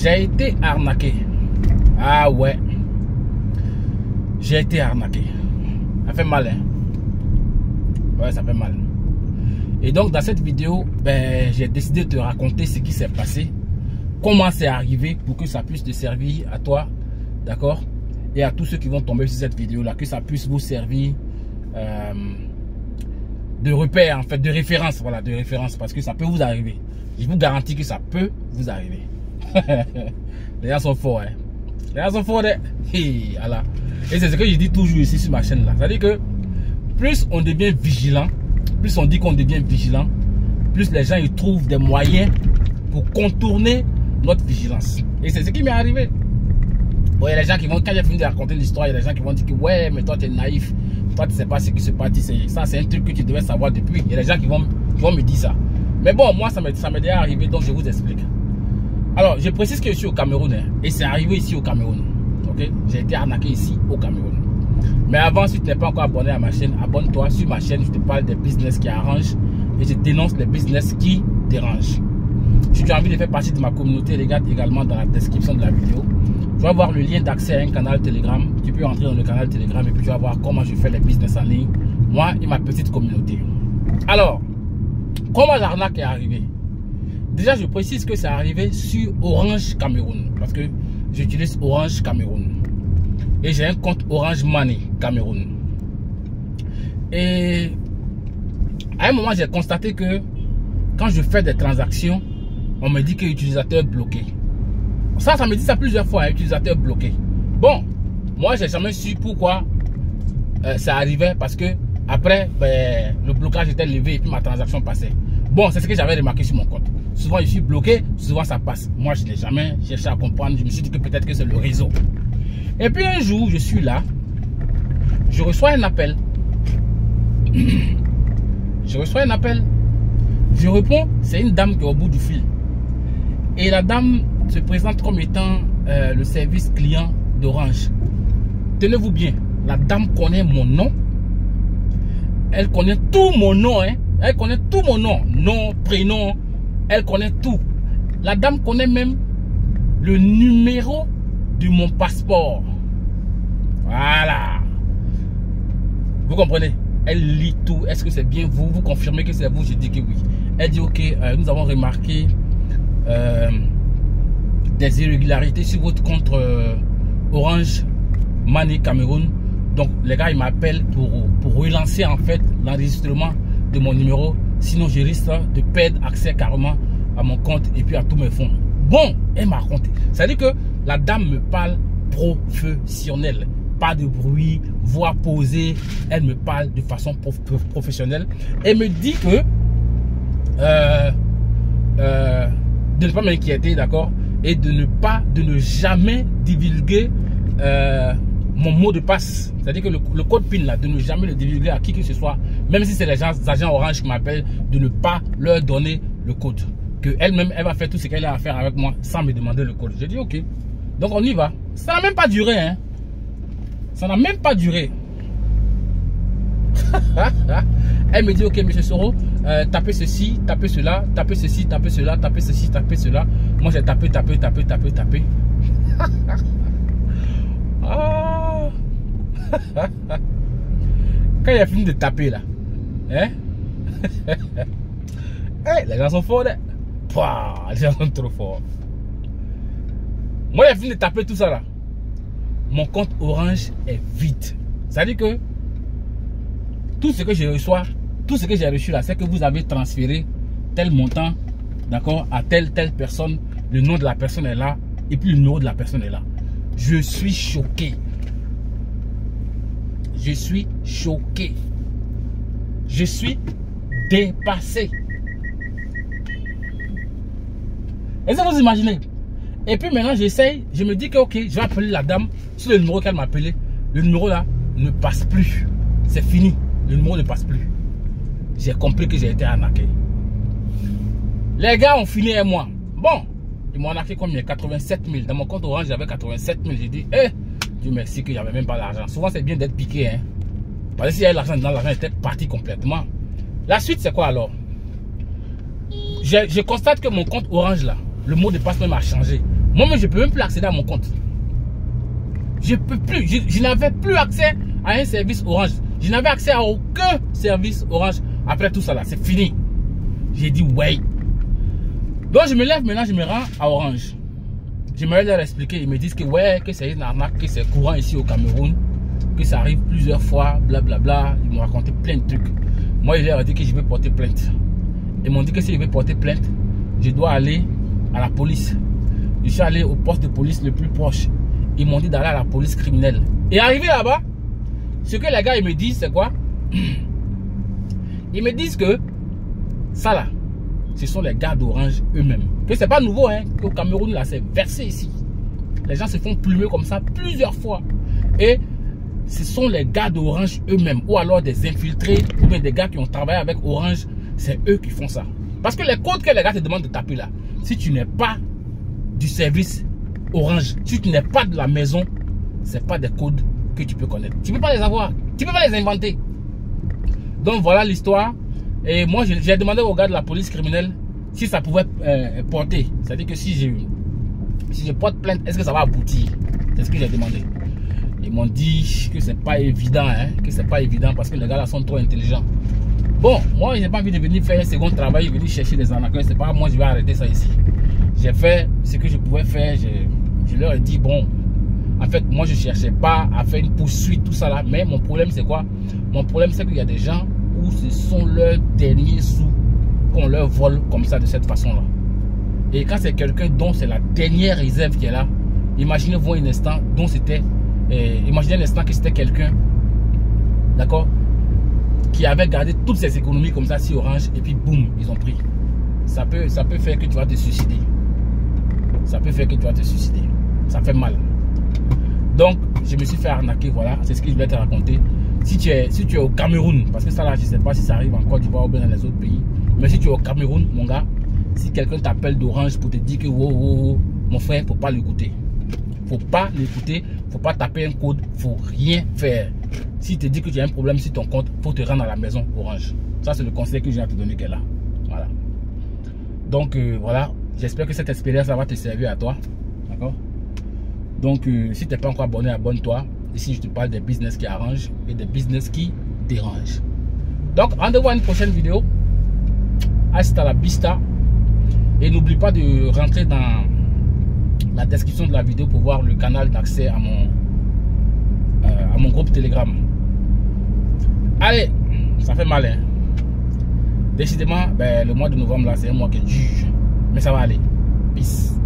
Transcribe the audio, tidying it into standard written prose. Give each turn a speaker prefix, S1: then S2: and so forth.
S1: J'ai été arnaqué. Ah ouais. J'ai été arnaqué. Ça fait mal, hein. Ouais, ça fait mal. Et donc, dans cette vidéo, ben, j'ai décidé de te raconter ce qui s'est passé. Comment c'est arrivé pour que ça puisse te servir à toi. D'accord? Et à tous ceux qui vont tomber sur cette vidéo-là. Que ça puisse vous servir de repère, en fait, de référence. Voilà, de référence. Parce que ça peut vous arriver. Je vous garantis que ça peut vous arriver. Les gars sont forts, hein. Les gars sont forts, hein. Hey, voilà. Et c'est ce que je dis toujours ici sur ma chaîne là. C'est-à-dire que plus on devient vigilant, plus on dit qu'on devient vigilant, plus les gens ils trouvent des moyens pour contourner notre vigilance. Et c'est ce qui m'est arrivé. Bon, il y a des gens qui vont, quand j'ai fini de raconter l'histoire, il y a des gens qui vont dire que ouais, mais toi tu es naïf, toi tu sais pas ce qui se passe. Ça c'est un truc que tu devais savoir depuis. Il y a des gens qui vont me dire ça. Mais bon, moi ça m'est déjà arrivé, donc je vous explique. Alors, je précise que je suis au Cameroun, hein, et c'est arrivé ici au Cameroun. Ok, j'ai été arnaqué ici au Cameroun. Mais avant, si tu n'es pas encore abonné à ma chaîne, abonne-toi. Sur ma chaîne, je te parle des business qui arrangent et je dénonce les business qui dérangent. Si tu as envie de faire partie de ma communauté, regarde également dans la description de la vidéo. Tu vas voir le lien d'accès à un canal Telegram. Tu peux entrer dans le canal Telegram et puis tu vas voir comment je fais les business en ligne. Moi et ma petite communauté. Alors, comment l'arnaque est arrivée? Déjà, je précise que c'est arrivé sur Orange Cameroun. Parce que j'utilise Orange Cameroun. Et j'ai un compte Orange Money Cameroun. Et à un moment, j'ai constaté que quand je fais des transactions, on me dit que l'utilisateur bloqué. Ça me dit ça plusieurs fois, hein, utilisateur bloqué. Bon, moi, j'ai jamais su pourquoi ça arrivait. Parce que après, ben, le blocage était levé et puis ma transaction passait. Bon, c'est ce que j'avais remarqué sur mon compte. Souvent, je suis bloqué, souvent ça passe. Moi, je n'ai jamais cherché à comprendre. Je me suis dit que peut-être que c'est le réseau. Et puis un jour, je suis là. Je reçois un appel. Je reçois un appel. Je réponds, c'est une dame qui est au bout du fil. Et la dame se présente comme étant le service client d'Orange. Tenez-vous bien, la dame connaît mon nom. Elle connaît tout mon nom, hein. Elle connaît tout mon nom. Nom, prénom. Elle connaît tout. La dame connaît même le numéro de mon passeport. Voilà. Vous comprenez? Elle lit tout. Est-ce que c'est bien vous? Vous confirmez que c'est vous? Je dis que oui. Elle dit ok, nous avons remarqué des irrégularités sur votre compte Orange Money Cameroun. Donc les gars ils m'appellent pour relancer en fait l'enregistrement de mon numéro. Sinon je risque de perdre accès carrément à mon compte et puis à tous mes fonds. Bon, elle m'a raconté. C'est-à-dire que la dame me parle professionnelle. Pas de bruit, voix posée. Elle me parle de façon professionnelle. Elle me dit que de ne pas m'inquiéter, d'accord, et de ne jamais divulguer mon mot de passe. C'est-à-dire que le code PIN là, de ne jamais le divulguer à qui que ce soit, même si c'est les agents Orange qui m'appellent, de ne pas leur donner le code. Que elle-même, elle va faire tout ce qu'elle a à faire avec moi sans me demander le code. J'ai dit ok. Donc on y va. Ça n'a même pas duré, hein. Ça n'a même pas duré. Elle me dit ok monsieur Soro, tapez ceci, tapez cela, tapez ceci, tapez cela, tapez ceci, tapez cela. Moi j'ai tapé. Oh. Quand il a fini de taper là, hein? Hey, les gens sont forts, hein? Pouah, les gens sont trop forts. Moi il a fini de taper tout ça là. Mon compte Orange est vide. Ça veut dire que tout ce que je reçois, tout ce que j'ai reçu là, c'est que vous avez transféré tel montant, d'accord, à telle personne. Le nom de la personne est là et puis le numéro de la personne est là. Je suis choqué. Je suis choqué. Je suis dépassé. Est-ce que vous imaginez? Et puis maintenant j'essaye, je me dis que ok, je vais appeler la dame sur le numéro qu'elle m'a appelé. Le numéro là ne passe plus. C'est fini. Le numéro ne passe plus. J'ai compris que j'ai été arnaqué. Les gars ont fini un mois. Bon, ils m'ont arnaqué combien? 87 000. Dans mon compte Orange, j'avais 87 000. J'ai dit, Dieu merci que j'avais même pas l'argent. Souvent, c'est bien d'être piqué. Hein. Parce que s'il y avait l'argent dedans, l'argent était parti complètement. La suite, c'est quoi alors? Je constate que mon compte Orange là, le mot de passe même a changé. Moi-même, je ne peux même plus accéder à mon compte. Je peux plus. Je n'avais plus accès à un service Orange. Je n'avais accès à aucun service Orange. Après tout ça là, c'est fini. J'ai dit ouais. Donc je me lève maintenant, je me rends à Orange. J'aimerais leur expliquer. Ils me disent que ouais, que c'est une arnaque, que c'est courant ici au Cameroun, que ça arrive plusieurs fois, blablabla. Ils m'ont raconté plein de trucs. Moi, je leur ai dit que je vais porter plainte. Ils m'ont dit que si je vais porter plainte, je dois aller à la police. Je suis allé au poste de police le plus proche. Ils m'ont dit d'aller à la police criminelle. Et arrivé là-bas, ce que les gars ils me disent, c'est quoi? Ils me disent que ça là, ce sont les gars d'Orange eux-mêmes. Que c'est pas nouveau, hein, qu'au Cameroun là, c'est versé ici. Les gens se font plumer comme ça plusieurs fois. Et ce sont les gars d'Orange eux-mêmes, ou alors des infiltrés, ou bien des gars qui ont travaillé avec Orange, c'est eux qui font ça. Parce que les codes que les gars te demandent de taper là, si tu n'es pas du service Orange, si tu n'es pas de la maison, c'est pas des codes que tu peux connaître. Tu peux pas les avoir, tu peux pas les inventer. Donc voilà l'histoire. Et moi j'ai demandé aux gars de la police criminelle si ça pouvait porter. C'est-à-dire que si je porte plainte, est-ce que ça va aboutir? C'est ce que j'ai demandé. Ils m'ont dit que c'est pas évident, hein, que c'est pas évident parce que les gars là sont trop intelligents. Bon, moi j'ai pas envie de venir faire un second travail, venir chercher des arnaqueurs. C'est pas moi, je vais arrêter ça ici. J'ai fait ce que je pouvais faire. Je leur ai dit bon, en fait moi je cherchais pas à faire une poursuite tout ça là, mais mon problème c'est quoi? Mon problème c'est qu'il y a des gens où ce sont leurs derniers sous qu'on leur vole comme ça de cette façon là. Et quand c'est quelqu'un dont c'est la dernière réserve qui est là, imaginez-vous un instant dont c'était imaginez un instant que c'était quelqu'un, d'accord, qui avait gardé toutes ses économies comme ça sur Orange et puis boum, ils ont pris. Ça peut faire que tu vas te suicider. Ça peut faire que tu vas te suicider. Ça fait mal. Donc, je me suis fait arnaquer, voilà. C'est ce que je voulais te raconter. Si tu es au Cameroun, parce que ça là, je ne sais pas si ça arrive en Côte d'Ivoire ou bien dans les autres pays. Mais si tu es au Cameroun, mon gars, si quelqu'un t'appelle d'Orange pour te dire que wow, mon frère, faut pas l'écouter. Faut pas l'écouter, faut pas taper un code, faut rien faire. Si te dit que tu as un problème sur ton compte, faut te rendre à la maison Orange. Ça c'est le conseil que j'ai à te donner qu'elle a. Voilà. Donc voilà, j'espère que cette expérience va te servir à toi. D'accord? Donc si tu n'es pas encore abonné, abonne-toi. Ici je te parle des business qui arrangent et des business qui dérangent. Donc rendez-vous à une prochaine vidéo. Hasta la vista. Et n'oublie pas de rentrer dans la description de la vidéo pour voir le canal d'accès à mon groupe Telegram. Allez, ça fait mal, hein. Décidément, le mois de novembre là, c'est un mois qui est dur. Mais ça va aller. Peace.